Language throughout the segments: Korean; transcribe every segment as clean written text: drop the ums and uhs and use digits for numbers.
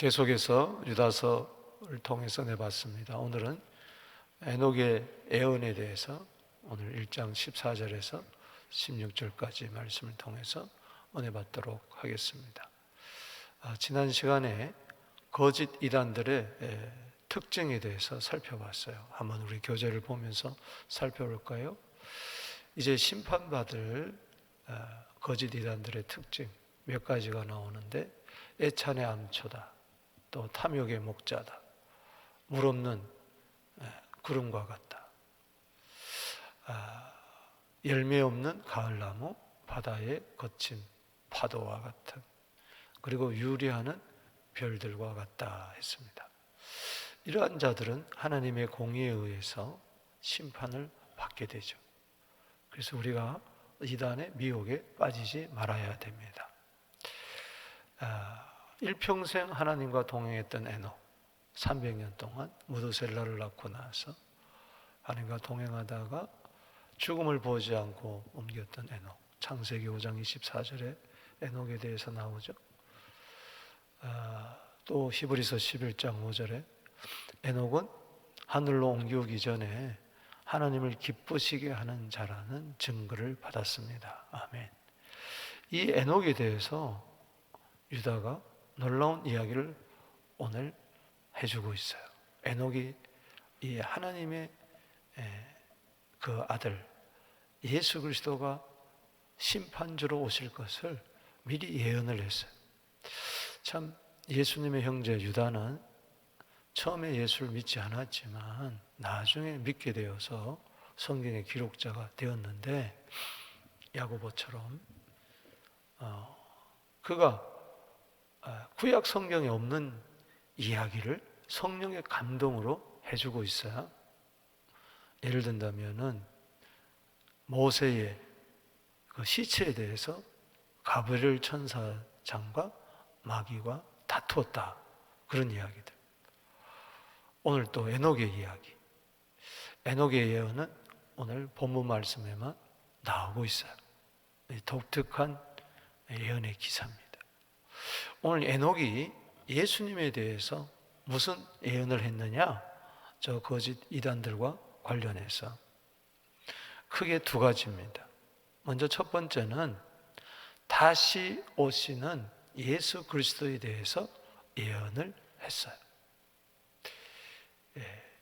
계속해서 유다서를 통해서 내봤습니다. 오늘은 에녹의 예언에 대해서 오늘 1장 14절에서 16절까지 말씀을 통해서 은혜 받도록 하겠습니다. 지난 시간에 거짓 이단들의 특징에 대해서 살펴봤어요. 한번 우리 교재를 보면서 살펴볼까요? 이제 심판받을 거짓 이단들의 특징 몇 가지가 나오는데, 애찬의 암초다, 또 탐욕의 목자다, 물 없는 구름과 같다, 열매 없는 가을나무, 바다의 거친 파도와 같은, 그리고 유리하는 별들과 같다 했습니다. 이러한 자들은 하나님의 공의에 의해서 심판을 받게 되죠. 그래서 우리가 이단의 미혹에 빠지지 말아야 됩니다. 일평생 하나님과 동행했던 에녹, 300년 동안 무드셀라를 낳고 나서 하나님과 동행하다가 죽음을 보지 않고 옮겼던 에녹, 창세기 5장 24절에 에녹에 대해서 나오죠. 또 히브리서 11장 5절에 에녹은 하늘로 옮기기 전에 하나님을 기쁘시게 하는 자라는 증거를 받았습니다. 아멘. 이 에녹에 대해서 유다가 놀라운 이야기를 오늘 해주고 있어요. 에녹이 이 하나님의 그 아들 예수 그리스도가 심판주로 오실 것을 미리 예언을 했어요. 참 예수님의 형제 유다는 처음에 예수를 믿지 않았지만 나중에 믿게 되어서 성경의 기록자가 되었는데, 야고보처럼 그가 구약 성경에 없는 이야기를 성령의 감동으로 해주고 있어요. 예를 든다면은 모세의 그 시체에 대해서 가브리엘 천사장과 마귀가 다투었다, 그런 이야기들. 오늘 또 에녹의 이야기, 에녹의 예언은 오늘 본문 말씀에만 나오고 있어요. 독특한 예언의 기사입니다. 오늘 에녹이 예수님에 대해서 무슨 예언을 했느냐? 저 거짓 이단들과 관련해서 크게 두 가지입니다. 먼저 첫 번째는 다시 오시는 예수 그리스도에 대해서 예언을 했어요.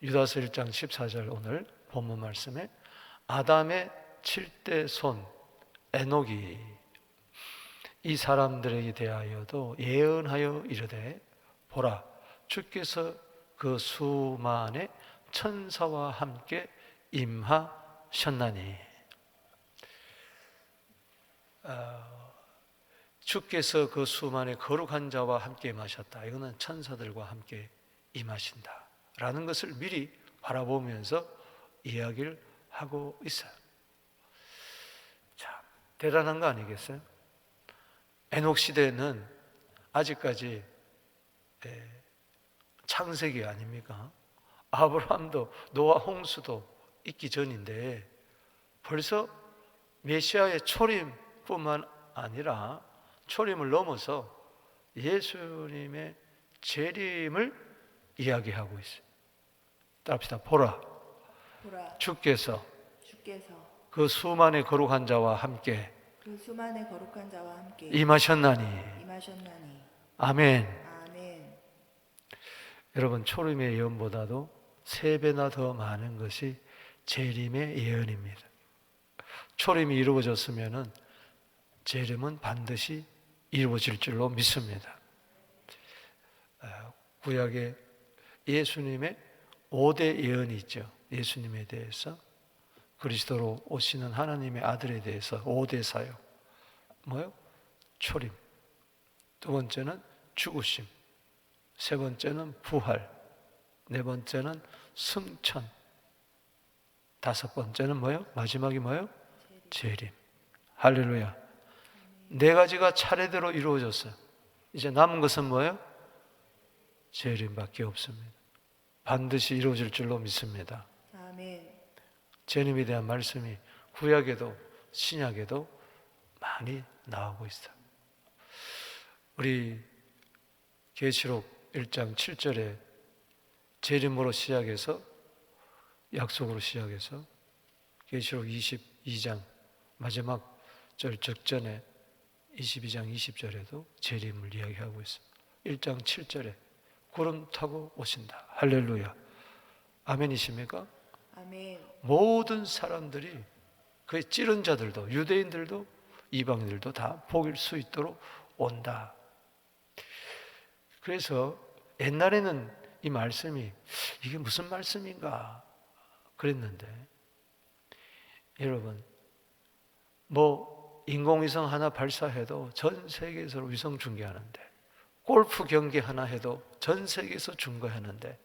유다서 1장 14절 오늘 본문 말씀에 아담의 7대 손 에녹이 이 사람들에게 대하여도 예언하여 이르되, 보라, 주께서 그 수만의 천사와 함께 임하셨나니. 주께서 그 수만의 거룩한 자와 함께 임하셨다. 이거는 천사들과 함께 임하신다 라는 것을 미리 바라보면서 이야기를 하고 있어요. 참 대단한 거 아니겠어요? 에녹 시대는 아직까지 창세기 아닙니까? 아브라함도 노아 홍수도 있기 전인데 벌써 메시아의 초림뿐만 아니라 초림을 넘어서 예수님의 재림을 이야기하고 있어요. 따라합시다. 보라, 주께서 그 수만의 거룩한 자와 함께 임하셨나니. 아멘. 여러분, 초림의 예언보다도 3배나 더 많은 것이 재림의 예언입니다. 초림이 이루어졌으면 재림은 반드시 이루어질 줄로 믿습니다. 구약에 예수님의 5대 예언이 있죠. 예수님에 대해서, 그리스도로 오시는 하나님의 아들에 대해서 5대 사역. 뭐요? 초림. 두 번째는 죽으심. 세 번째는 부활. 네 번째는 승천. 다섯 번째는 뭐요? 마지막이 뭐요? 재림. 할렐루야. 4가지가 차례대로 이루어졌어요. 이제 남은 것은 뭐예요? 재림밖에 없습니다. 반드시 이루어질 줄로 믿습니다. 아멘. 재림에 대한 말씀이 구약에도 신약에도 많이 나오고 있어요. 우리 계시록 1장 7절에 재림으로 시작해서 약속으로 시작해서 계시록 22장 마지막 절 적전에 22장 20절에도 재림을 이야기하고 있어요. 1장 7절에 구름 타고 오신다. 할렐루야. 아멘이십니까? 아멘. 모든 사람들이 그 찌른 자들도 유대인들도 이방인들도 다 복일 수 있도록 온다. 그래서 옛날에는 이 말씀이 이게 무슨 말씀인가 그랬는데, 여러분 뭐 인공위성 하나 발사해도 전 세계에서 위성 중계하는데, 골프 경기 하나 해도 전 세계에서 중계하는데,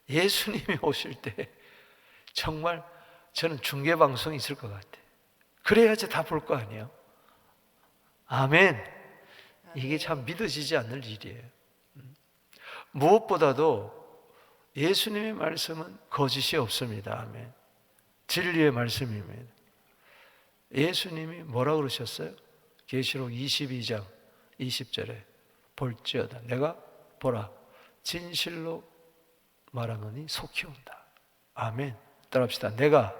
예수님이 오실 때 정말 저는 중계방송이 있을 것 같아요. 그래야지 다 볼 거 아니에요. 아멘. 이게 참 믿어지지 않는 일이에요. 무엇보다도 예수님의 말씀은 거짓이 없습니다. 아멘. 진리의 말씀입니다. 예수님이 뭐라고 그러셨어요? 계시록 22장 20절에 볼지어다 내가 보라 진실로 말하노니 속히 온다. 아멘. 따라합시다. 내가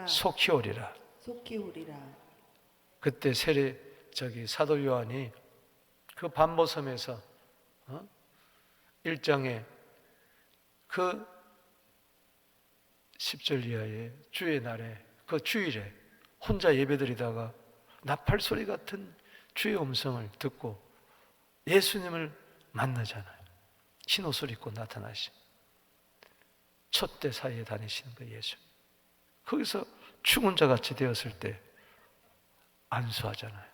속히 오리라. 속히 오리라. 그때 사도 요한이 그 반보섬에서 1장에 그 10절 이하에 주의 날에 그 주일에 혼자 예배드리다가 나팔 소리 같은 주의 음성을 듣고 예수님을 만나잖아요. 흰 옷을 입고 나타나신 촛대 사이에 다니시는 그 예수. 거기서 죽은 자 같이 되었을 때 안수하잖아요.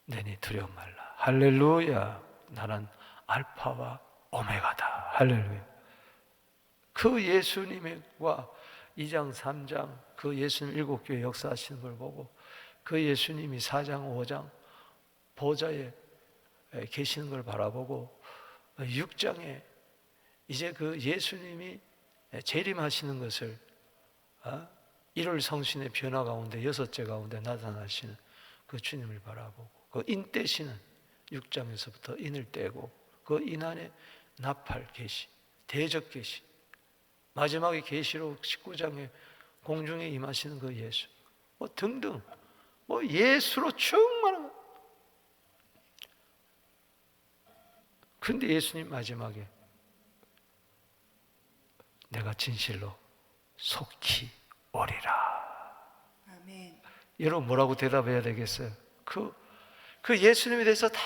내니 두려움 말라. 할렐루야. 나는 알파와 오메가다. 할렐루야. 그 예수님과 2장 3장 그 예수님 7교회 역사하시는 걸 보고 그 예수님이 4장 5장 보좌에 계시는 걸 바라보고 6장에 이제 그 예수님이 재림하시는 것을 1월 성신의 변화 가운데 6째 가운데 나타나시는 그 주님을 바라보고 그 인 떼시는 6장에서부터 인을 떼고 그 인 안에 나팔 계시, 대적 계시, 마지막에 계시록 19장에 공중에 임하시는 그 예수 뭐 등등 뭐 예수로 충만한. 그런데 예수님 마지막에 내가 진실로 속히 오리라. 아멘. 여러분 뭐라고 대답해야 되겠어요? 그 예수님에 대해서 다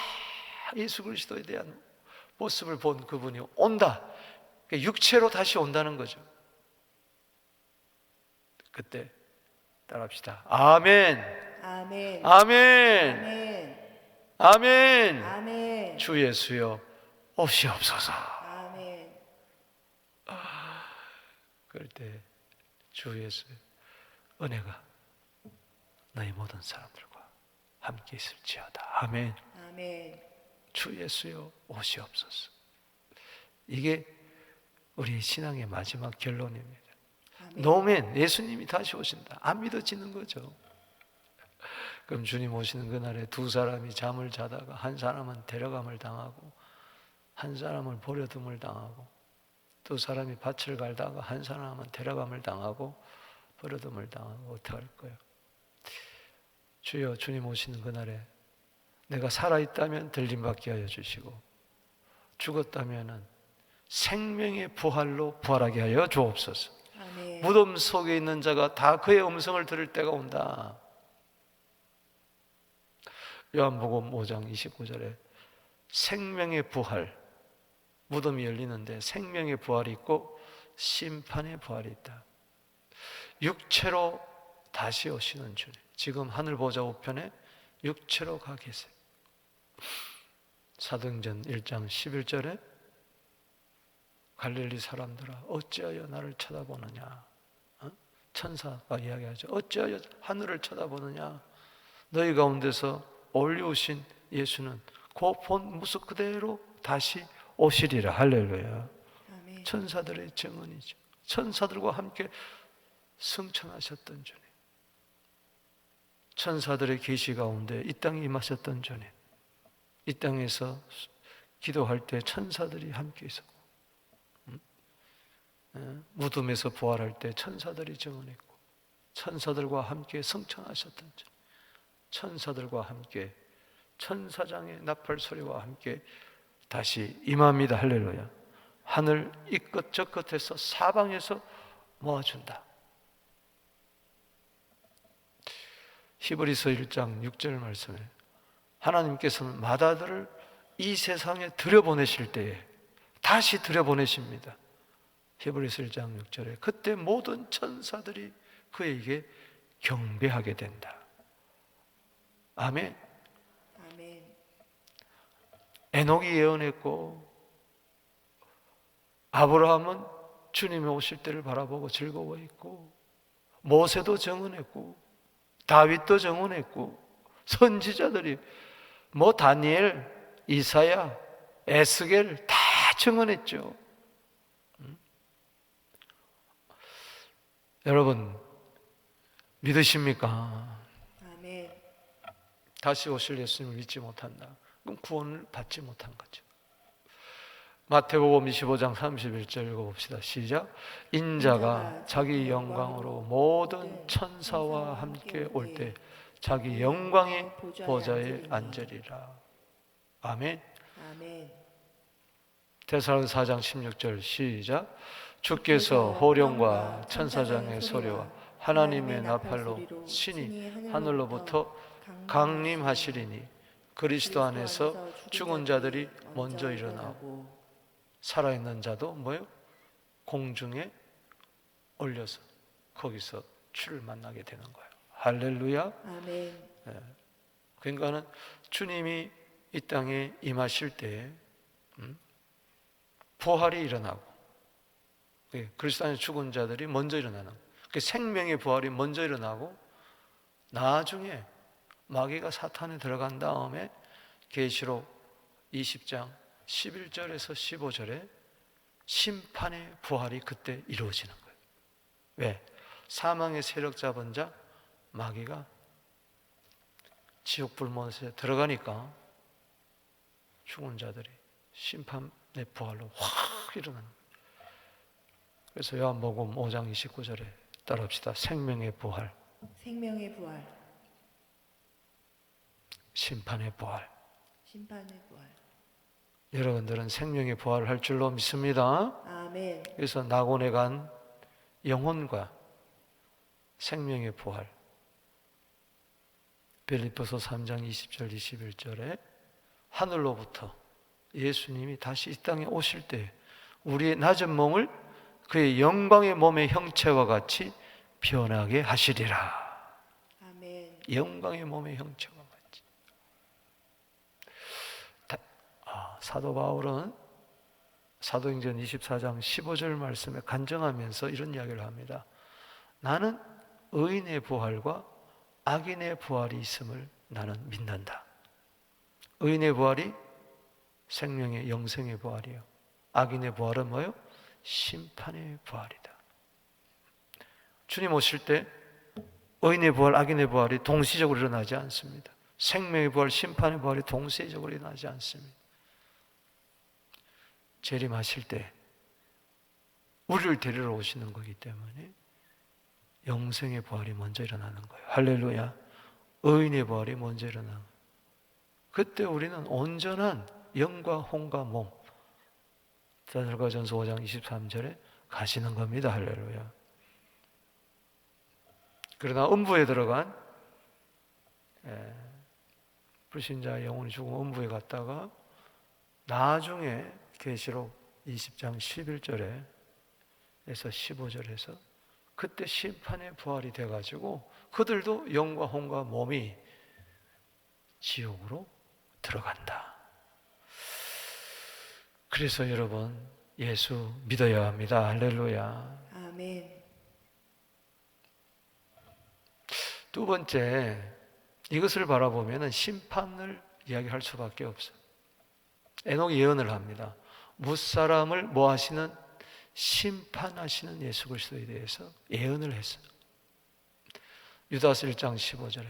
예수 그리스도에 대한 모습을 본 그분이 온다. 육체로 다시 온다는 거죠. 그때 따라합시다. 아멘. 아멘. 아멘. 아멘. 아멘. 아멘. 주 예수여 오시옵소서. 아멘. 그럴 때 주 예수의 은혜가 너희 모든 사람들과 함께 있을지어다. 아멘. 아멘. 주 예수여 오시옵소서. 이게 우리 신앙의 마지막 결론입니다. 아멘. 노멘, 예수님이 다시 오신다. 안 믿어지는 거죠. 그럼 주님 오시는 그날에 두 사람이 잠을 자다가 한 사람은 데려감을 당하고 한 사람은 버려둠을 당하고 두 사람이 밭을 갈다가 한 사람은 데려감을 당하고 버려둠을 당하고 어떻게 할 거예요? 주여, 주님 오시는 그날에 내가 살아있다면 들림받게 하여 주시고 죽었다면 생명의 부활로 부활하게 하여 주옵소서. 아멘. 무덤 속에 있는 자가 다 그의 음성을 들을 때가 온다. 요한복음 5장 29절에 생명의 부활, 무덤이 열리는데 생명의 부활이 있고 심판의 부활이 있다. 육체로 다시 오시는 주님, 지금 하늘 보좌 우편에 육체로 가 계세요. 사도행전 1장 11절에 갈릴리 사람들아 어찌하여 나를 쳐다보느냐. 천사가 이야기하죠. 어찌하여 하늘을 쳐다보느냐. 너희 가운데서 올려오신 예수는 그 본 모습 그대로 다시 오시리라. 할렐루야. 아멘. 천사들의 증언이죠. 천사들과 함께 승천하셨던 주님, 천사들의 계시 가운데 이 땅에 임하셨던 주님, 이 땅에서 기도할 때 천사들이 함께 있었고, 무덤에서 부활할 때 천사들이 증언했고, 천사들과 함께 성천하셨던 주, 천사들과 함께 천사장의 나팔 소리와 함께 다시 임합니다. 할렐루야. 하늘 이 끝 저 끝에서 사방에서 모아준다. 히브리서 1장 6절 말씀에 하나님께서는 마다들을 이 세상에 들여보내실 때에 다시 들여보내십니다. 히브리서 1장 6절에 그때 모든 천사들이 그에게 경배하게 된다. 아멘. 아멘. 에녹이 예언했고, 아브라함은 주님이 오실 때를 바라보고 즐거워했고, 모세도 증언했고, 다윗도 증언했고, 선지자들이 다니엘, 이사야, 에스겔 다 증언했죠. 여러분 믿으십니까? 아멘. 다시 오실 예수님을 믿지 못한다. 그럼 구원을 받지 못한 거죠. 마태복음 25장 31절 읽어봅시다. 시작. 인자가 자기 영광으로 모든 천사와 함께 올 때 자기 영광의 보좌에 앉으리라. 아멘. 아멘. 데살로니가 4장 16절 시작. 주께서 호령과 천사장의 소리와 하나님의 나팔로 신이 하늘로부터 강림하시리니 그리스도 안에서 죽은 자들이 먼저 일어나고 살아있는 자도 뭐예요? 공중에 올려서 거기서 주를 만나게 되는 거예요. 할렐루야. 아멘. 그러니까는 주님이 이 땅에 임하실 때 부활이 일어나고 그리스도 안에 죽은 자들이 먼저 일어나는 그 생명의 부활이 먼저 일어나고 나중에 마귀가 사탄에 들어간 다음에 계시록 20장 11절에서 15절에 심판의 부활이 그때 이루어지는 거예요. 왜? 사망의 세력 잡은 자 마귀가 지옥 불못에 들어가니까 죽은 자들이 심판의 부활로 확 일어나는 거예요. 그래서 요한복음 5장 29절에 따라합시다. 생명의 부활, 생명의 부활, 심판의 부활. 심판의 부활. 여러분들은 생명의 부활을 할 줄로 믿습니다. 아멘. 그래서 낙원에 간 영혼과 생명의 부활. 빌립보서 3장 20절 21절에 하늘로부터 예수님이 다시 이 땅에 오실 때 우리의 낮은 몸을 그의 영광의 몸의 형체와 같이 변하게 하시리라. 아멘. 영광의 몸의 형체와 같이. 사도 바울은 사도행전 24장 15절 말씀에 간증하면서 이런 이야기를 합니다. 나는 의인의 부활과 악인의 부활이 있음을 나는 믿는다. 의인의 부활이 생명의 영생의 부활이요. 악인의 부활은 뭐예요? 심판의 부활이다. 주님 오실 때 의인의 부활, 악인의 부활이 동시적으로 일어나지 않습니다. 생명의 부활, 심판의 부활이 동시적으로 일어나지 않습니다. 재림하실 때 우리를 데리러 오시는 거기 때문에 영생의 부활이 먼저 일어나는 거예요. 할렐루야. 의인의 부활이 먼저 일어나는 거예요. 그때 우리는 온전한 영과 혼과 몸, 데살로니가전서 5장 23절에 가시는 겁니다. 할렐루야. 그러나 음부에 들어간 불신자의 영혼이 죽으면 음부에 갔다가 나중에 계시록 20장 11절에서 15절에서 그때 심판의 부활이 돼가지고 그들도 영과 혼과 몸이 지옥으로 들어간다. 그래서 여러분 예수 믿어야 합니다. 할렐루야. 아멘. 두 번째, 이것을 바라보면 심판을 이야기할 수밖에 없어요. 에녹이 예언을 합니다. 무사람을 뭐 하시는? 심판하시는 예수 그리스도에 대해서 예언을 했어요. 유다서 1장 15절에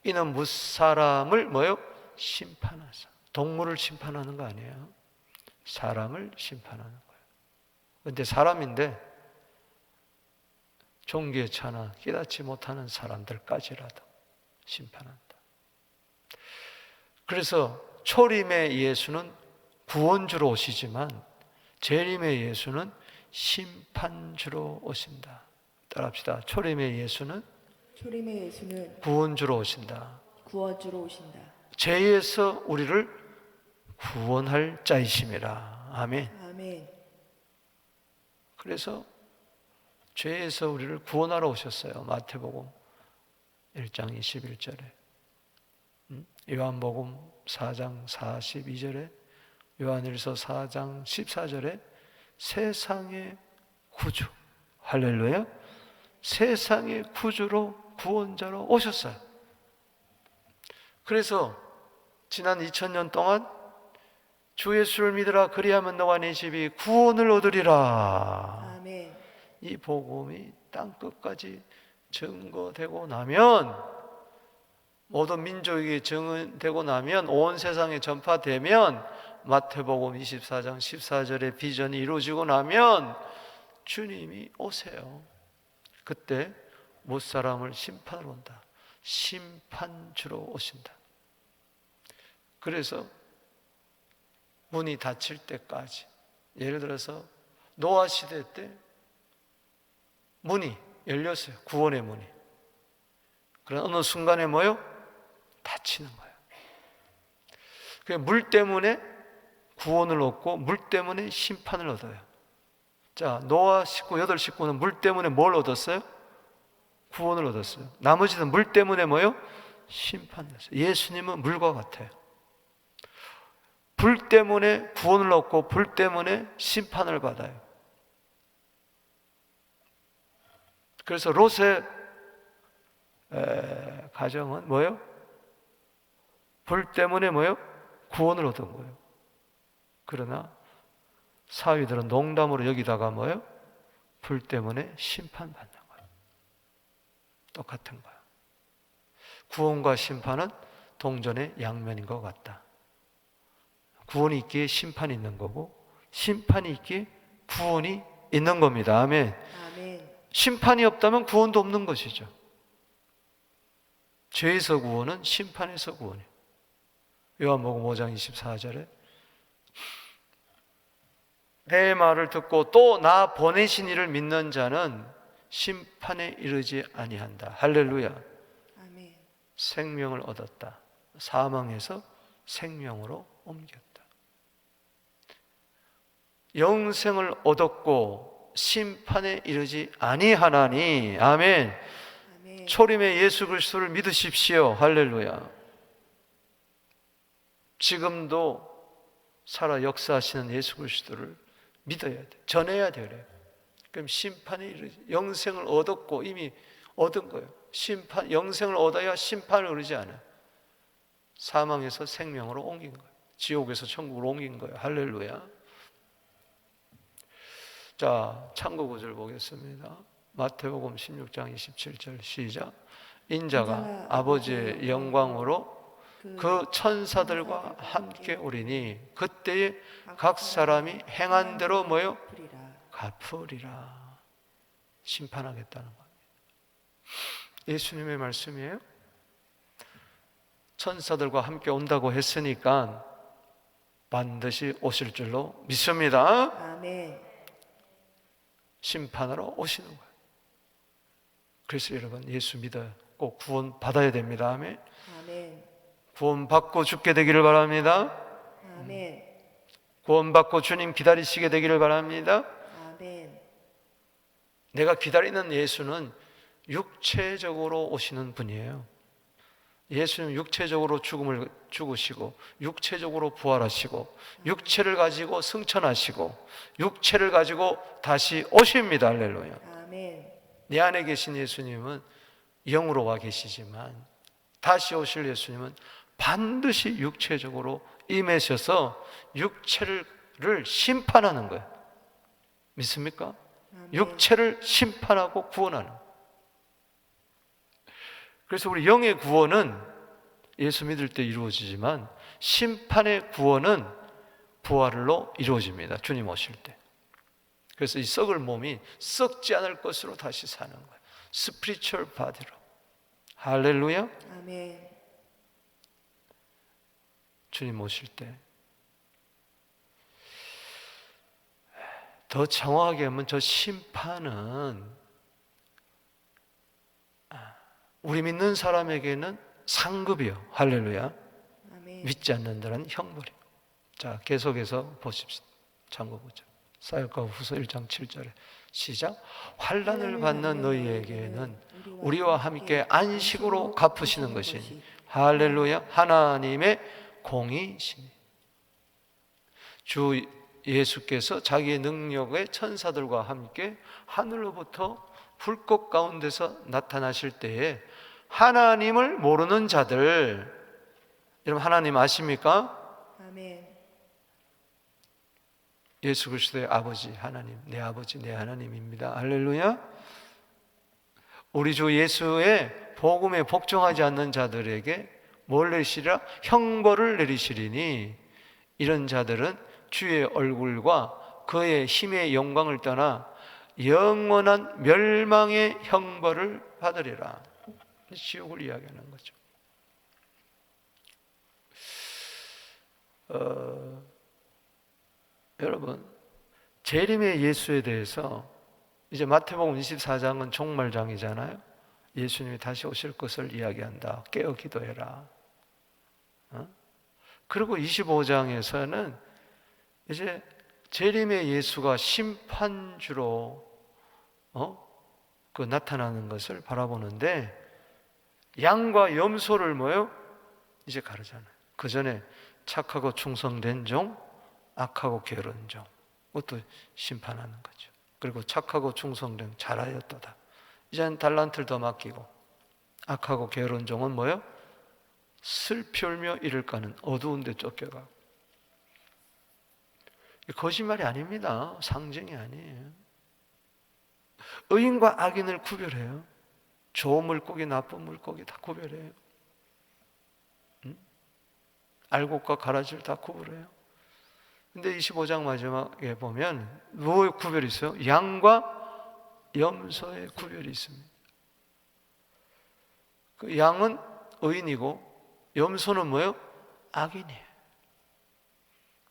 이는 무사람을 뭐요? 심판하사 동물을 심판하는 거 아니에요. 사람을 심판하는 거예요. 그런데 사람인데 종기에 차나 깨닫지 못하는 사람들까지라도 심판한다. 그래서 초림의 예수는 구원주로 오시지만 재림의 예수는 심판주로 오신다. 따라합시다. 초림의 예수는 구원주로 오신다. 구원주로 오신다. 죄에서 우리를 구원할 자이심이라. 아멘. 아멘. 그래서 죄에서 우리를 구원하러 오셨어요. 마태복음 1장 21절에, 요한복음 4장 42절에, 요한일서 4장 14절에 세상의 구주, 할렐루야, 세상의 구주로 구원자로 오셨어요. 그래서 지난 2000년 동안 주 예수를 믿으라 그리하면 너와 네 집이 구원을 얻으리라. 아멘. 이 복음이 땅끝까지 증거되고 나면, 모든 민족에게 증언되고 나면, 온 세상에 전파되면, 마태복음 24장 14절의 비전이 이루어지고 나면 주님이 오세요. 그때 못사람을 심판으로 온다. 심판주로 오신다. 그래서 문이 닫힐 때까지, 예를 들어서 노아 시대 때 문이 열렸어요. 구원의 문이. 그러나 어느 순간에 뭐요? 닫히는 거예요. 물 때문에 구원을 얻고 물 때문에 심판을 얻어요. 자, 노아 식구 8식구는 물 때문에 뭘 얻었어요? 구원을 얻었어요. 나머지는 물 때문에 뭐요? 심판을 얻었어요. 예수님은 물과 같아요. 불 때문에 구원을 얻고 불 때문에 심판을 받아요. 그래서 롯의 가정은 뭐예요? 불 때문에 뭐예요? 구원을 얻은 거예요. 그러나 사위들은 농담으로 여기다가 뭐예요? 불 때문에 심판받는 거예요. 똑같은 거예요. 구원과 심판은 동전의 양면인 것 같다. 구원이 있기에 심판이 있는 거고, 심판이 있기에 구원이 있는 겁니다. 아멘. 아멘. 심판이 없다면 구원도 없는 것이죠. 죄에서 구원은 심판에서 구원이에요. 요한복음 5장 24절에 내 말을 듣고 또 나 보내신 이를 믿는 자는 심판에 이르지 아니한다. 할렐루야. 아멘. 생명을 얻었다. 사망에서 생명으로 옮겼다. 영생을 얻었고 심판에 이르지 아니하나니. 아멘. 아멘. 초림의 예수 그리스도를 믿으십시오. 할렐루야. 지금도 살아 역사하시는 예수 그리스도를 믿어야 돼. 전해야 돼. 그래요. 그럼 심판에 이르지. 영생을 얻었고 이미 얻은 거예요. 영생을 얻어야 심판을 이르지 않아요. 사망에서 생명으로 옮긴 거예요. 지옥에서 천국으로 옮긴 거예요. 할렐루야. 자, 참고 구절 보겠습니다. 마태복음 16장 27절 시작. 인자가 아버지의 영광으로 그 천사들과 함께 오리니 그때에 각 사람이 행한 대로 뭐요? 갚으리라. 심판하겠다는 겁니다. 예수님의 말씀이에요. 천사들과 함께 온다고 했으니까 반드시 오실 줄로 믿습니다. 아멘. 심판하러 오시는 거예요. 그래서 여러분 예수 믿어요. 꼭 구원 받아야 됩니다. 아멘. 아멘. 구원 받고 죽게 되기를 바랍니다. 아멘. 구원 받고 주님 기다리시게 되기를 바랍니다. 아멘. 내가 기다리는 예수는 육체적으로 오시는 분이에요. 예수는 육체적으로 죽음을 죽으시고 육체적으로 부활하시고 육체를 가지고 승천하시고 육체를 가지고 다시 오십니다. 할렐루야. 아멘. 내 안에 계신 예수님은 영으로 와 계시지만 다시 오실 예수님은 반드시 육체적으로 임하셔서 육체를 심판하는 거예요. 믿습니까? 아멘. 육체를 심판하고 구원하는 거예요. 그래서 우리 영의 구원은 예수 믿을 때 이루어지지만 심판의 구원은 부활로 이루어집니다. 주님 오실 때. 그래서 이 썩을 몸이 썩지 않을 것으로 다시 사는 거예요. 스피리추얼 바디로. 할렐루야. 아멘. 주님 오실 때. 더 정확하게 하면 저 심판은 우리 믿는 사람에게는 상급이요. 할렐루야. 아멘. 믿지 않는 자는 형벌이요. 자, 계속해서 보십시오. 참고 보죠. 사역과 후서 1장 7절에 시작. 환난을 받는 너희에게는 우리와 함께 안식으로 갚으시는 것이니 할렐루야. 하나님의 공의시니. 주 예수께서 자기의 능력의 천사들과 함께 하늘로부터 불꽃 가운데서 나타나실 때에 하나님을 모르는 자들, 여러분 하나님 아십니까? 아멘. 예수 그리스도의 아버지 하나님, 내 아버지 내 하나님입니다. 할렐루야. 우리 주 예수의 복음에 복종하지 않는 자들에게 뭘 내리시리라? 형벌을 내리시리니 이런 자들은 주의 얼굴과 그의 힘의 영광을 떠나 영원한 멸망의 형벌을 받으리라. 지옥을 이야기하는 거죠. 여러분, 재림의 예수에 대해서 이제 마태복음 24장은 종말장이잖아요. 예수님이 다시 오실 것을 이야기한다. 깨어 기도해라. 그리고 25장에서는 이제 재림의 예수가 심판주로 나타나는 것을 바라보는데 양과 염소를 뭐요? 이제 가르잖아요. 그 전에 착하고 충성된 종, 악하고 게으른 종, 그것도 심판하는 거죠. 그리고 착하고 충성된 잘하였도다. 이제는 달란트를 더 맡기고 악하고 게으른 종은 뭐요? 슬피 울며 이를 까는 어두운 데 쫓겨가고. 거짓말이 아닙니다. 상징이 아니에요. 의인과 악인을 구별해요. 좋은 물고기, 나쁜 물고기 다 구별해요. 알곡과 가라지를 다 구별해요. 근데 25장 마지막에 보면 뭐 구별이 있어요? 양과 염소의 구별이 있습니다. 그 양은 의인이고 염소는 뭐예요? 악인이에요.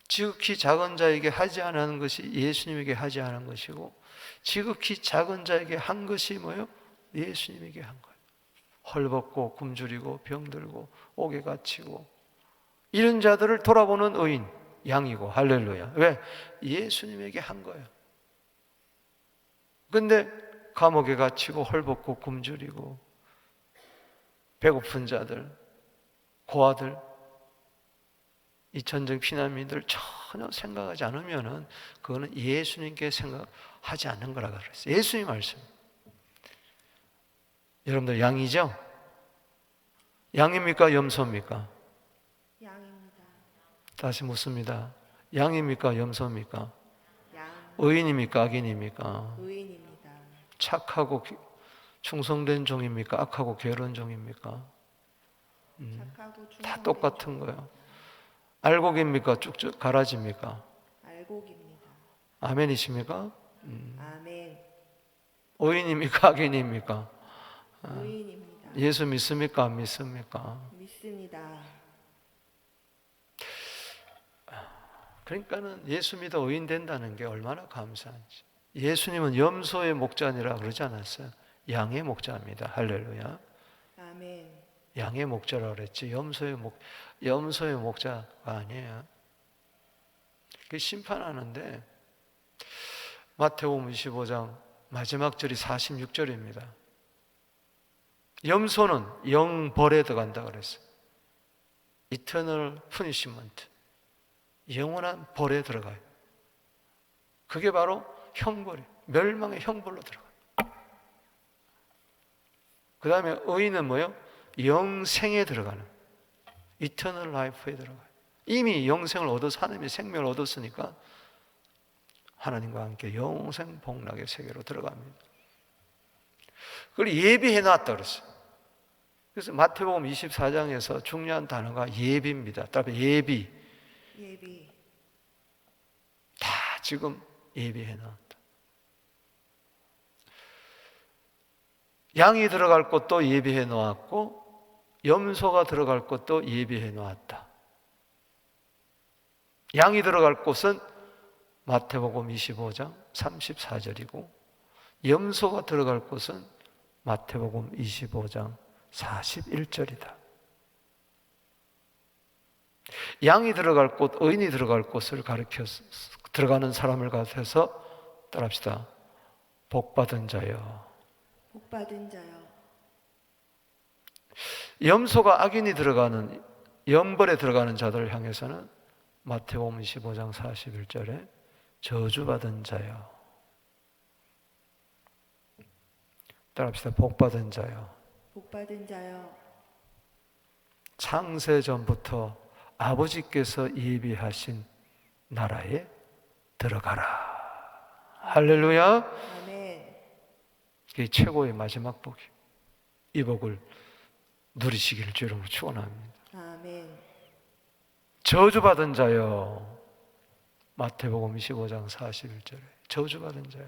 지극히 작은 자에게 하지 않은 것이 예수님에게 하지 않은 것이고 지극히 작은 자에게 한 것이 뭐예요? 예수님에게 한 거예요. 헐벗고 굶주리고 병들고 옥에 갇히고 이런 자들을 돌아보는 의인 양이고 할렐루야. 왜? 예수님에게 한 거예요. 근데 감옥에 갇히고 헐벗고 굶주리고 배고픈 자들, 고아들, 이 전쟁 피난민들 전혀 생각하지 않으면은 그거는 예수님께 생각하지 않는 거라 그랬어요. 예수님 말씀. 여러분들 양이죠? 양입니까? 염소입니까? 양입니다. 다시 묻습니다. 양입니까? 염소입니까? 양. 의인입니까? 악인입니까? 의인입니다. 착하고 충성된 종입니까? 악하고 게으른 종입니까? 착하고 다 충성된 똑같은 거예요. 알곡입니까? 쭉쭉 가라지입니까? 알곡입니다. 아멘이십니까? 아멘. 의인입니까? 악인입니까? 의인입니다. 예수 믿습니까? 안 믿습니까? 믿습니다. 그러니까는 예수 믿어 의인 된다는 게 얼마나 감사한지. 예수님은 염소의 목자니라 그러지 않았어요. 양의 목자입니다. 할렐루야. 아멘. 양의 목자라고 그랬지 염소의 목자가 아니에요. 그 심판하는데 마태복음 25장 마지막 절이 46절입니다. 염소는 영벌에 들어간다 그랬어요. Eternal punishment. 영원한 벌에 들어가요. 그게 바로 형벌이에요. 멸망의 형벌로 들어가요. 그 다음에 의인은 뭐예요? 영생에 들어가는 Eternal life에 들어가요. 이미 영생을 얻어서 하나님의 생명을 얻었으니까 하나님과 함께 영생 복락의 세계로 들어갑니다. 그걸 예비해 놨다 그랬어요. 그래서 마태복음 24장에서 중요한 단어가 예비입니다. 따라서 예비. 예비. 다 지금 예비해 놨다. 양이 들어갈 곳도 예비해 놓았고 염소가 들어갈 곳도 예비해 놓았다. 양이 들어갈 곳은 마태복음 25장 34절이고 염소가 들어갈 곳은 마태복음 25장 41절이다. 양이 들어갈 곳, 의인이 들어갈 곳을 가리켜서 들어가는 사람을 가르쳐서 따라합시다. 복받은 자여. 복받은 자여. 염소가 악인이 들어가는 염벌에 들어가는 자들을 향해서는 마태복음 25장 41절에 저주받은 자여. 따라합시다. 복받은 자여. 복받은 자여. 창세 전부터 아버지께서 예비하신 나라에 들어가라. 할렐루야. 아멘. 이게 최고의 마지막 복이. 이 복을 누리시기를 주 이름으로 축원합니다. 아멘. 저주받은 자여. 마태복음 25장 41절에 저주받은 자여.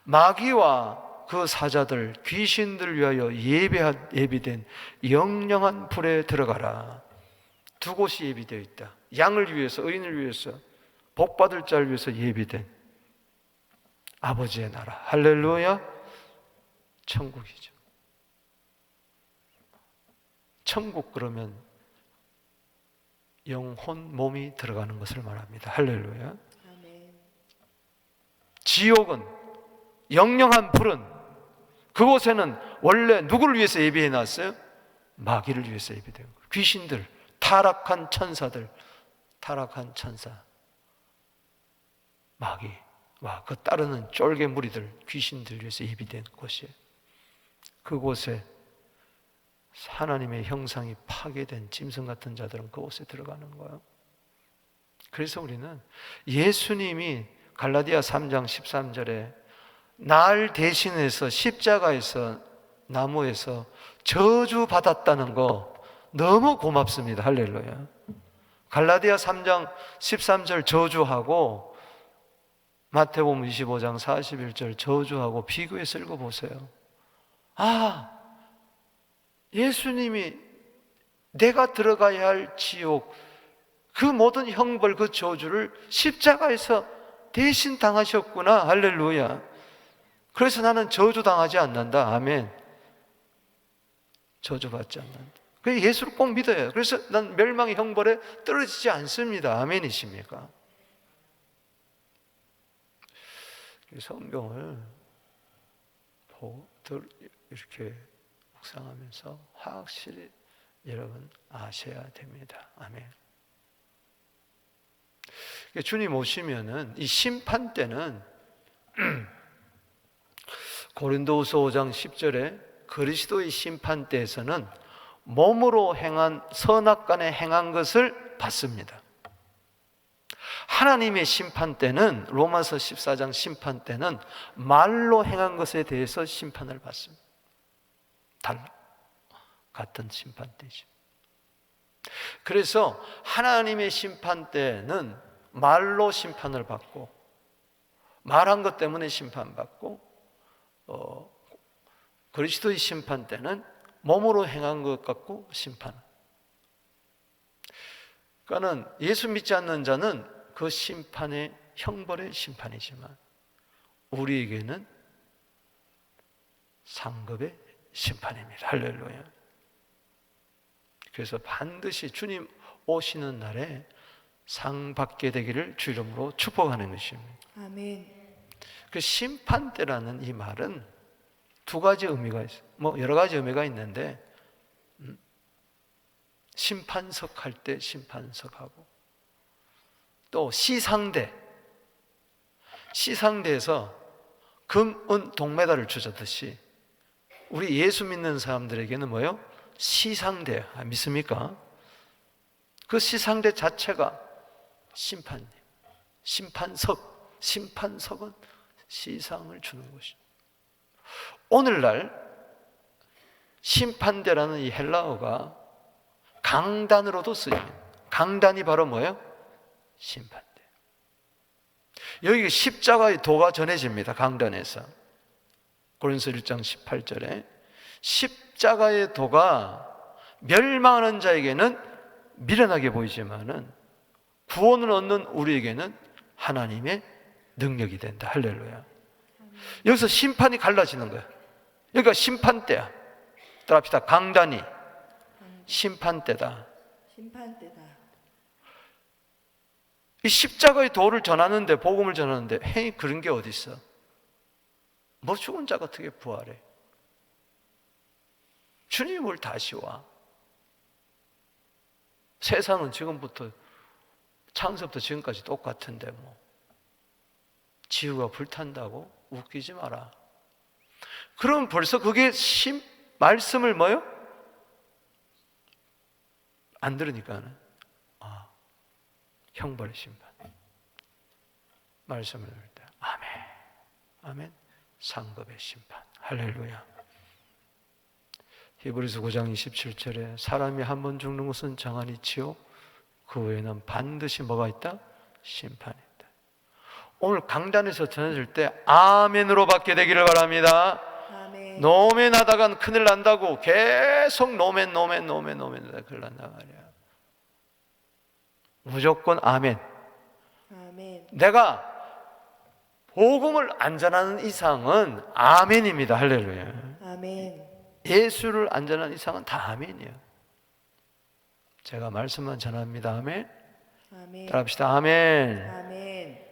마귀와 그 사자들, 귀신들 위하여 예비된 영영한 불에 들어가라. 두 곳이 예비되어 있다. 양을 위해서, 의인을 위해서, 복받을 자를 위해서 예비된 아버지의 나라. 할렐루야. 천국이죠. 천국 그러면 영혼, 몸이 들어가는 것을 말합니다. 할렐루야. 아멘. 지옥은 영영한 불은 그곳에는 원래 누구를 위해서 예비해 놨어요? 마귀를 위해서 예비된 거예요. 귀신들, 타락한 천사들, 타락한 천사, 마귀와 그 따르는 쫄개 무리들, 귀신들 위해서 예비된 곳이에요. 그곳에 하나님의 형상이 파괴된 짐승 같은 자들은 그곳에 들어가는 거예요. 그래서 우리는 예수님이 갈라디아 3장 13절에 날 대신해서 십자가에서 나무에서 저주받았다는 거 너무 고맙습니다. 할렐루야. 갈라디아 3장 13절 저주하고 마태복음 25장 41절 저주하고 비교해서 읽어보세요. 아, 예수님이 내가 들어가야 할 지옥, 그 모든 형벌, 그 저주를 십자가에서 대신 당하셨구나. 할렐루야. 그래서 나는 저주당하지 않는다. 아멘. 저주받지 않는다. 그래서 예수를 꼭 믿어요. 그래서 난 멸망의 형벌에 떨어지지 않습니다. 아멘이십니까? 성경을 이렇게 묵상하면서 확실히 여러분 아셔야 됩니다. 아멘. 주님 오시면은 이 심판 때는 고린도후서 5장 10절에 그리스도의 심판 때에서는 몸으로 행한 선악간에 행한 것을 받습니다. 하나님의 심판 때는 로마서 14장 심판 때는 말로 행한 것에 대해서 심판을 받습니다. 달라. 같은 심판 때죠. 그래서 하나님의 심판 때는 말로 심판을 받고 말한 것 때문에 심판받고 그리스도의 심판 때는 몸으로 행한 것 갖고 심판. 그러니까는 예수 믿지 않는 자는 그 심판의 형벌의 심판이지만 우리에게는 상급의 심판입니다. 할렐루야. 그래서 반드시 주님 오시는 날에 상 받게 되기를 주 이름으로 축복하는 것입니다. 아멘. 그 심판 때라는 이 말은 두 가지 의미가 있어요. 뭐 여러 가지 의미가 있는데 심판석 할 때 심판석하고 또 시상대에서 금, 은, 동메달을 주셨듯이 우리 예수 믿는 사람들에게는 뭐예요? 시상대. 믿습니까? 그 시상대 자체가 심판이에요. 심판석은 시상을 주는 것이죠. 오늘날 심판대라는 이 헬라어가 강단으로도 쓰입니다. 강단이 바로 뭐예요? 심판대. 여기 십자가의 도가 전해집니다. 강단에서. 고린도서 1장 18절에 십자가의 도가 멸망하는 자에게는 미련하게 보이지만은 구원을 얻는 우리에게는 하나님의 능력이 된다. 할렐루야. 여기서 심판이 갈라지는 거야. 여기가 심판대야. 따라합시다. 강단이 심판대다. 심판대다. 이 십자가의 도를 전하는데, 복음을 전하는데 행위 그런 게 어디 있어? 뭐 죽은 자가 어떻게 부활해? 주님이 뭘 다시 와? 세상은 지금부터 창세부터 지금까지 똑같은데 뭐 지구가 불탄다고? 웃기지 마라. 그럼 벌써 그게 말씀을 뭐요? 안 들으니까는 형벌의 심판. 말씀을 들을 때 아멘, 아멘. 상급의 심판. 할렐루야. 히브리서 9장 27절에 사람이 한 번 죽는 것은 정한이치요 그 후에는 반드시 뭐가 있다? 심판이 있다. 오늘 강단에서 전해질 때 아멘으로 받게 되기를 바랍니다. 아멘. 노멘 하다간 큰일 난다고 계속 노멘 큰일 난단 말이야. 무조건 아멘. 아멘. 내가 복음을 안 전하는 이상은 아멘입니다. 할렐루야. 아멘. 예수를 안 전하는 이상은 다 아멘이에요. 제가 말씀만 전합니다. 아멘. 아멘. 따라합시다. 아멘. 아멘.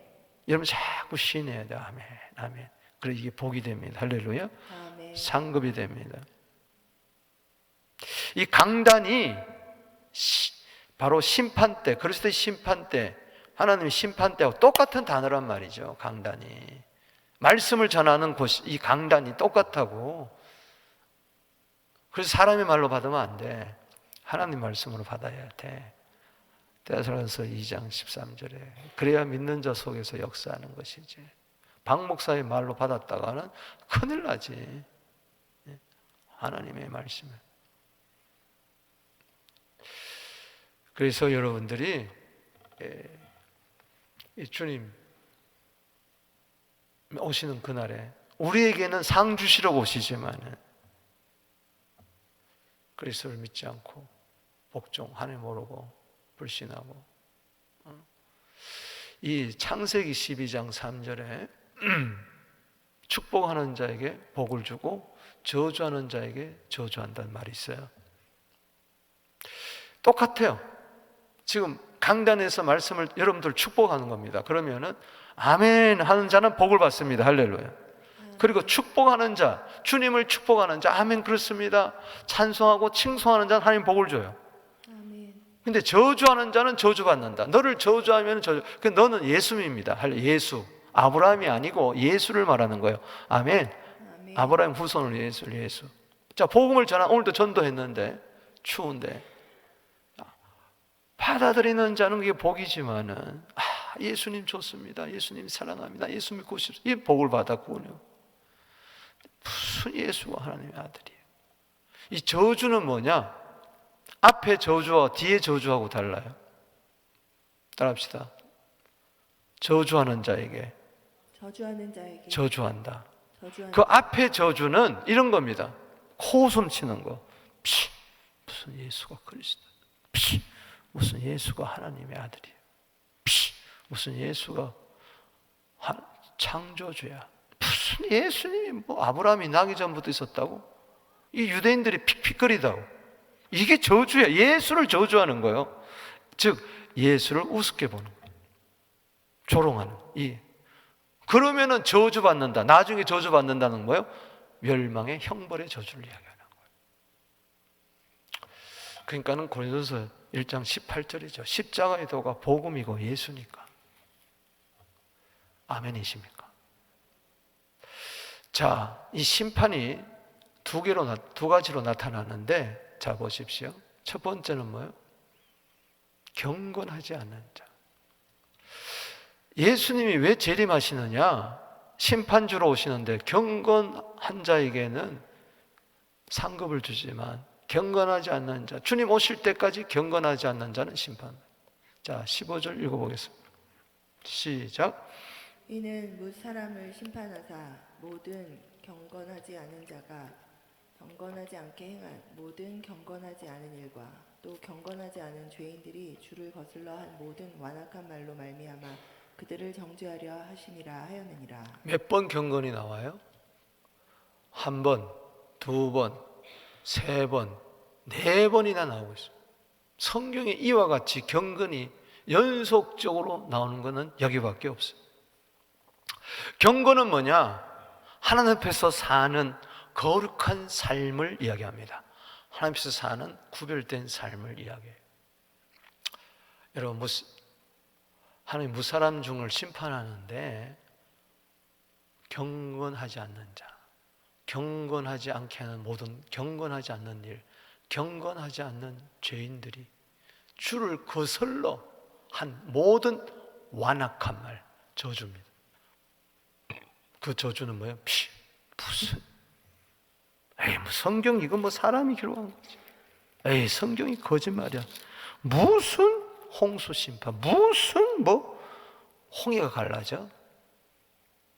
여러분 자꾸 신해야 돼. 아멘. 아멘. 그래 이게 복이 됩니다. 할렐루야. 아멘. 상급이 됩니다. 이 강단이 바로 심판대, 그리스도의 심판대, 하나님의 심판대하고 똑같은 단어란 말이죠. 강단이. 말씀을 전하는 곳이, 이 강단이 똑같다고. 그래서 사람의 말로 받으면 안 돼. 하나님 말씀으로 받아야 돼. 데살로니가서 2장 13절에 그래야 믿는 자 속에서 역사하는 것이지. 박 목사의 말로 받았다가는 큰일 나지. 하나님의 말씀을. 그래서 여러분들이 주님 오시는 그날에 우리에게는 상 주시러 오시지만은 그리스도를 믿지 않고 복종, 하나님 모르고 불신하고 이 창세기 12장 3절에 축복하는 자에게 복을 주고 저주하는 자에게 저주한다는 말이 있어요. 똑같아요. 지금 강단에서 말씀을 여러분들 축복하는 겁니다. 그러면은 아멘 하는 자는 복을 받습니다. 할렐루야. 그리고 축복하는 자, 주님을 축복하는 자, 아멘 그렇습니다. 찬송하고 칭송하는 자는 하나님 복을 줘요. 아멘. 근데 저주하는 자는 저주받는다. 너를 저주하면 저주. 너는 예수입니다. 예수. 아브라함이 아니고 예수를 말하는 거예요. 아멘. 아멘. 아브라함 후손을 예수. 자, 복음을 오늘도 전도했는데 추운데 받아들이는 자는 그게 복이지만은 예수님 좋습니다. 예수님 사랑합니다. 예수 믿고 싶습니다. 이 복을 받아 구원해요. 무슨 예수가 하나님의 아들이에요. 이 저주는 뭐냐? 앞에 저주와 뒤에 저주하고 달라요. 따라합시다. 저주하는 자에게 저주한다. 그 앞에 저주는 이런 겁니다. 코웃음 치는 거. 무슨 예수가 그리스도. 무슨 예수가 하나님의 아들이에요. 무슨 예수가 창조주야. 무슨 예수님이 뭐 아브라함이 나기 전부터 있었다고? 이 유대인들이 픽픽거리다고. 이게 저주야. 예수를 저주하는 거예요. 즉 예수를 우습게 보는 거예요. 조롱하는 거예요. 그러면은 저주받는다. 나중에 저주받는다는 거예요. 멸망의 형벌의 저주를 이야기하는 거예요. 그러니까는 고린도서 1장 18절이죠. 십자가의 도가 복음이고 예수니까. 아멘이십니까? 자, 이 심판이 두 가지로 나타나는데, 자 보십시오. 첫 번째는 뭐예요? 경건하지 않는 자. 예수님이 왜 재림하시느냐? 심판주로 오시는데 경건한 자에게는 상급을 주지만 경건하지 않는 자, 주님 오실 때까지 경건하지 않는 자는 심판. 자, 15절 읽어보겠습니다. 시작. 이는 뭇 사람을 심판하사 모든 경건하지 않은 자가 경건하지 않게 행한 모든 경건하지 않은 일과 또 경건하지 않은 죄인들이 주를 거슬러 한 모든 완악한 말로 말미암아 그들을 정죄하려 하심이라 하였느니라. 몇 번 경건이 나와요? 한 번, 두 번, 세 번, 네 번이나 나오고 있어요. 성경에 이와 같이 경건이 연속적으로 나오는 것은 여기밖에 없어요. 경건은 뭐냐? 하나님 앞에서 사는 거룩한 삶을 이야기합니다. 하나님 앞에서 사는 구별된 삶을 이야기해요. 여러분, 하나님 무사람 중을 심판하는데 경건하지 않는 자, 경건하지 않게 하는 모든 경건하지 않는 일, 경건하지 않는 죄인들이 주를 거슬러 한 모든 완악한 말, 저주입니다. 그 저주는 뭐예요? 무슨? 에이, 뭐 성경 이거 뭐 사람이 기록한 거지. 에이, 성경이 거짓말이야. 무슨 홍수 심판, 무슨 뭐 홍해가 갈라져?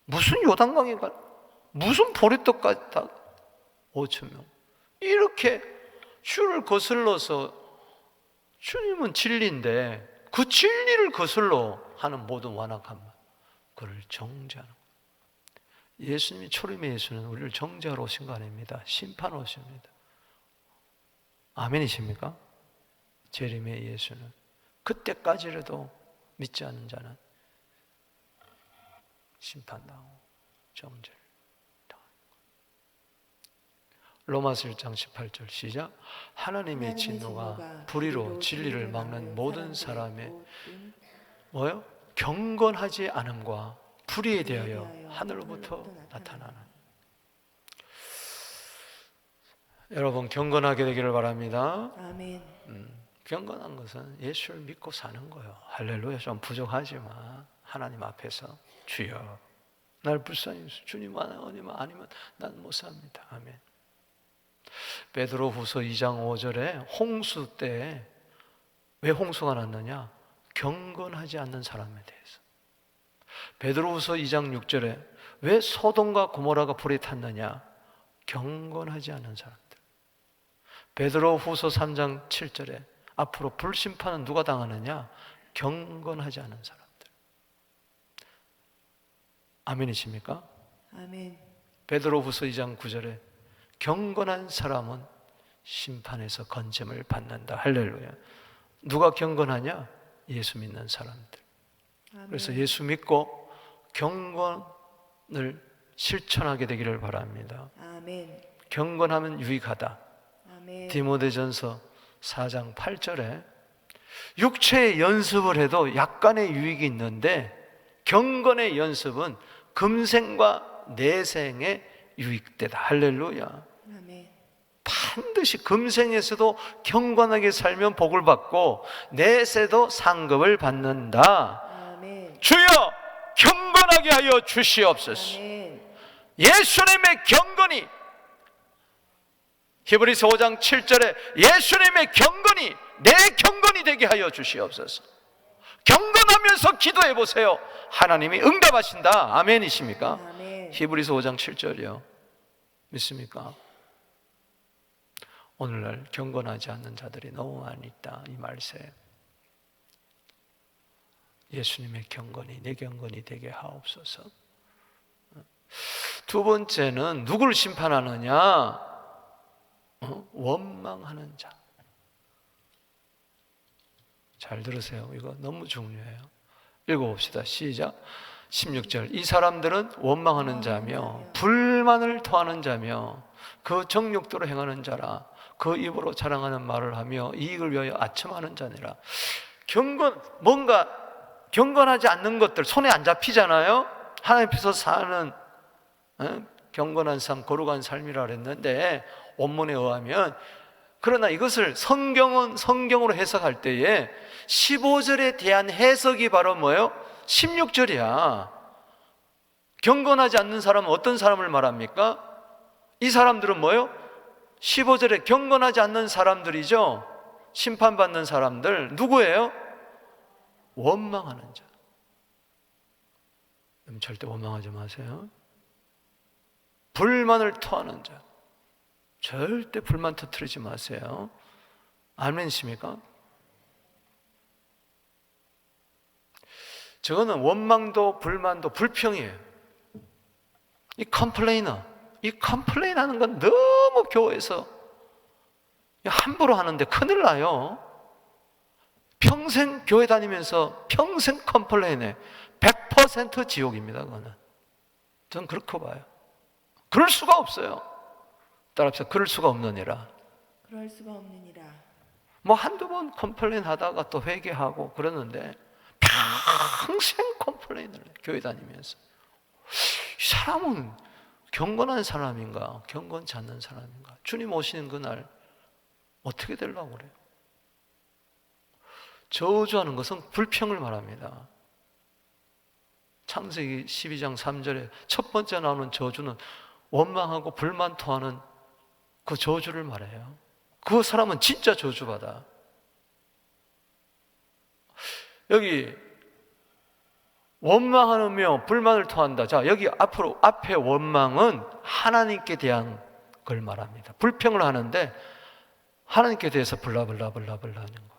무슨 요단강이 갈라? 무슨 보리떡까지 다 5천 명. 이렇게 주를 거슬러서 주님은 진리인데 그 진리를 거슬러 하는 모든 완악한 말, 그를 정죄하는 거예요. 예수님이 초림의 예수는 우리를 정죄하러 오신 거 아닙니다. 심판하러 오십니다. 아멘이십니까? 재림의 예수는 그때까지라도 믿지 않는 자는 심판당하고 정죄를 당하는 거예요. 로마서 1장 18절 시작. 하나님의 진노가 불의로 진리를 막는 모든 사람의 뭐요? 경건하지 않음과 불의에 대하여 하늘로부터 나타나는. 여러분 경건하게 되기를 바랍니다. 아멘. 경건한 것은 예수를 믿고 사는 거예요. 할렐루야. 좀 부족하지만 하나님 앞에서 주여 날 불쌍히 여기소서. 주님 아니면 난 못 삽니다. 아멘. 베드로후서 2장 5절에 홍수 때 왜 홍수가 났느냐? 경건하지 않는 사람에 대해서. 베드로후서 2장 6절에 왜 소돔과 고모라가 불에 탔느냐? 경건하지 않는 사람들. 베드로후서 3장 7절에 앞으로 불심판은 누가 당하느냐? 경건하지 않은 사람들. 아멘이십니까? 아멘. 베드로후서 2장 9절에 경건한 사람은 심판에서 건짐을 받는다. 할렐루야. 누가 경건하냐? 예수 믿는 사람들. 아멘. 그래서 예수 믿고 경건을 실천하게 되기를 바랍니다. 아멘. 경건하면 유익하다. 아멘. 디모데전서 4장 8절에 육체의 연습을 해도 약간의 유익이 있는데 경건의 연습은 금생과 내생의 유익되다. 할렐루야. 아멘. 반드시 금생에서도 경건하게 살면 복을 받고 내세도 상급을 받는다. 아멘. 주여 경건하게 하여 주시옵소서. 아멘. 예수님의 경건이, 히브리서 5장 7절에 예수님의 경건이 내 경건이 되게 하여 주시옵소서. 경건하면서 기도해 보세요. 하나님이 응답하신다. 아멘이십니까? 아멘. 히브리서 5장 7절이요. 믿습니까? 오늘날 경건하지 않는 자들이 너무 많이 있다. 이 말세. 예수님의 경건이 내 경건이 되게 하옵소서. 두 번째는 누구를 심판하느냐? 원망하는 자. 잘 들으세요. 이거 너무 중요해요. 읽어봅시다. 시작. 16절. 이 사람들은 원망하는 자며 불만을 토하는 자며 그 정욕대로 행하는 자라. 그 입으로 자랑하는 말을 하며 이익을 위하여 아첨하는 자니라. 뭔가 경건하지 않는 것들 손에 안 잡히잖아요. 하나님 앞에서 사는 경건한 삶, 거룩한 삶이라 그랬는데 원문에 의하면, 그러나 이것을 성경은 성경으로 해석할 때에 15절에 대한 해석이 바로 뭐예요? 16절이야. 경건하지 않는 사람은 어떤 사람을 말합니까? 이 사람들은 뭐예요? 15절에 경건하지 않는 사람들이죠. 심판받는 사람들 누구예요? 원망하는 자. 절대 원망하지 마세요. 불만을 토하는 자. 절대 불만 터뜨리지 마세요. 아멘이십니까? 저거는 원망도 불만도 불평이에요. 이 컴플레인 하는 건 너무 교회에서 함부로 하는데 큰일 나요. 평생 교회 다니면서 평생 컴플레인해. 100% 지옥입니다. 그거는. 저는 그렇게 봐요. 그럴 수가 없어요. 따라합시다. 그럴 수가 없느니라. 그럴 수가 없느니라. 뭐 한두 번 컴플레인 하다가 또 회개하고 그러는데 평생 컴플레인을 해. 교회 다니면서. 이 사람은 경건한 사람인가 경건치 않는 사람인가. 주님 오시는 그날 어떻게 되려고 그래요? 저주하는 것은 불평을 말합니다. 창세기 12장 3절에 첫 번째 나오는 저주는 원망하고 불만 토하는 그 저주를 말해요. 그 사람은 진짜 저주받아. 여기 원망하며 불만을 토한다. 자, 여기 앞에 원망은 하나님께 대한 걸 말합니다. 불평을 하는데 하나님께 대해서 블라블라블라블라 하는 거.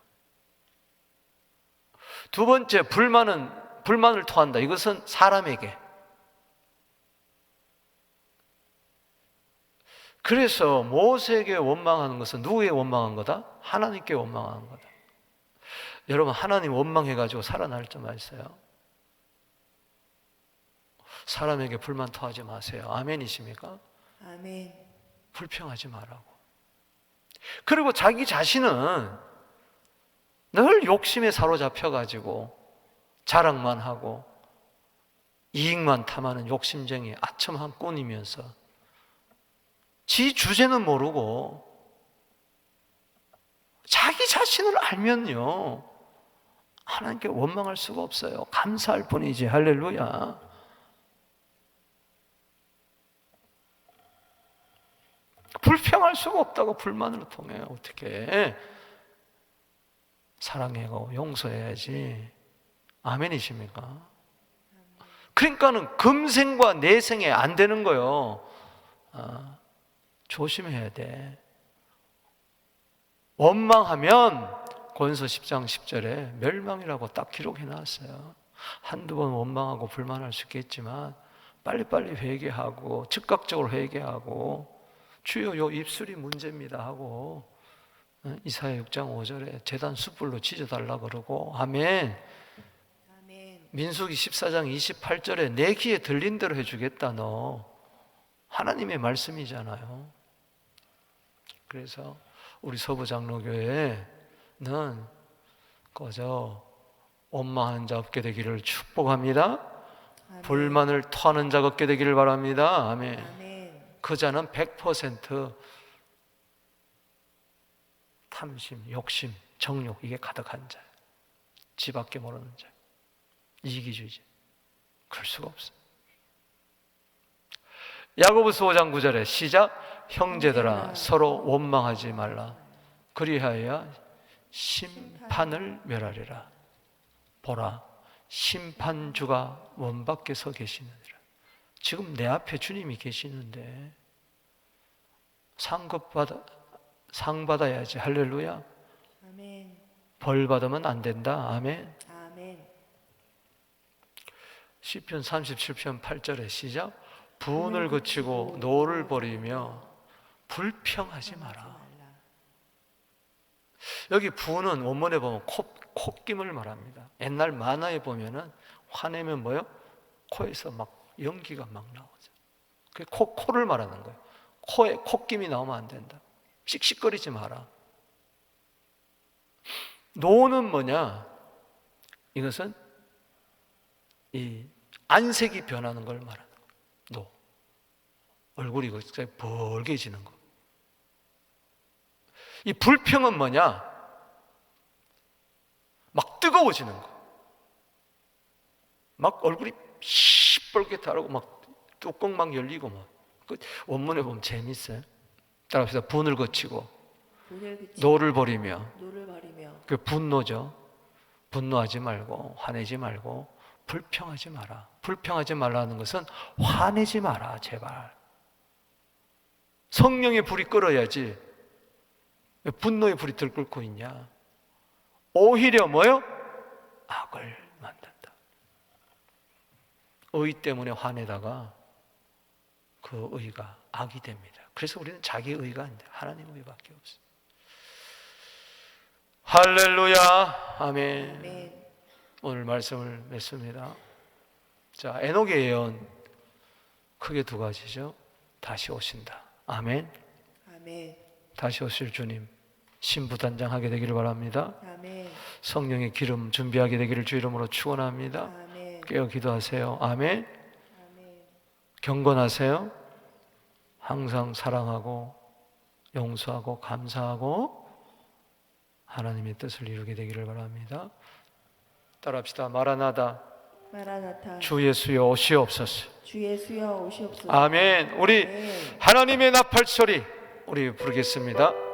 두 번째 불만을 토한다. 이것은 사람에게. 그래서 모세에게 원망하는 것은 누구에게 원망한 거다? 하나님께 원망한 거다. 여러분, 하나님 원망해가지고 살아날 줄 아세요? 사람에게 불만 토하지 마세요. 아멘이십니까? 아멘. 불평하지 말라고. 그리고 자기 자신은 늘 욕심에 사로잡혀가지고 자랑만 하고 이익만 탐하는 욕심쟁이 아첨한 꾼이면서 지 주제는 모르고 자기 자신을 알면요 하나님께 원망할 수가 없어요. 감사할 뿐이지. 할렐루야. 불평할 수가 없다고. 불만으로 통해. 어떻게 사랑하고 용서해야지. 아멘이십니까? 그러니까는 금생과 내생에 안 되는 거요. 조심해야 돼. 원망하면 고린도서 10장 10절에 멸망이라고 딱 기록해 놨어요. 한두 번 원망하고 불만할 수 있겠지만 빨리빨리 회개하고 즉각적으로 회개하고 주여 요 입술이 문제입니다 하고 이사야 6장 5절에 제단 숯불로 지져달라 그러고. 아멘. 아멘. 민수기 14장 28절에 내 귀에 들린 대로 해주겠다. 너 하나님의 말씀이잖아요. 그래서 우리 서부장로교회는 그저 원망하는 자 없게 되기를 축복합니다. 아멘. 불만을 토하는 자가 없게 되기를 바랍니다. 아멘. 아멘. 그 자는 100% 탐심, 욕심, 정욕 이게 가득한 자. 지밖에 모르는 자. 이기주의자. 그럴 수가 없어. 야고보서 5장 9절에 시작. 형제들아 서로 원망하지 말라. 그리하여 심판을 멸하리라. 보라 심판주가 문 밖에 서 계시느니라. 지금 내 앞에 주님이 계시는데 상 받아야지. 할렐루야. 아멘. 벌 받으면 안 된다. 아멘. 아멘. 시편 37편 8절에 시작. 분을 그치고 노를 버리며 불평하지 마라. 여기 분은 원문에 보면 콧김을 말합니다. 옛날 만화에 보면은 화내면 뭐요? 코에서 막 연기가 막 나오죠. 그 코를 말하는 거예요. 코에 콧김이 나오면 안 된다. 씩씩거리지 마라. 노는 뭐냐? 이것은 이 안색이 변하는 걸 말하는 거예요. 노. 얼굴이 벌개지는 거. 이 불평은 뭐냐? 막 뜨거워지는 거. 막 얼굴이 시뻘게 타고 막 뚜껑 막 열리고 막. 그 원문에 보면 재밌어요. 따라합시다. 분을 거치고 분을 그치고 노를 버리며. 노를 버리며 그 분노죠. 분노하지 말고 화내지 말고 불평하지 마라. 불평하지 말라는 것은 화내지 마라, 제발. 성령의 불이 끓어야지. 왜 분노의 불이 들끓고 있냐? 오히려 뭐요? 악을 만든다. 의 때문에 화내다가 그 의가 악이 됩니다. 그래서 우리는 자기 의가 아닌데 하나님 의밖에 없어요. 할렐루야. 아멘. 아멘. 오늘 말씀을 맺습니다. 자, 에녹의 예언 크게 두 가지죠. 다시 오신다. 아멘. 아멘. 다시 오실 주님 신부단장하게 되기를 바랍니다. 아멘. 성령의 기름 준비하게 되기를 주 이름으로 축원합니다. 아멘. 깨어 기도하세요. 아멘. 아멘. 경건하세요. 항상 사랑하고 용서하고 감사하고 하나님의 뜻을 이루게 되기를 바랍니다. 따라합시다. 마라나다. 마라나타. 주 예수여 오시옵소서. 주 예수여 오시옵소서. 아멘. 우리 아멘. 하나님의 나팔 소리 우리 부르겠습니다.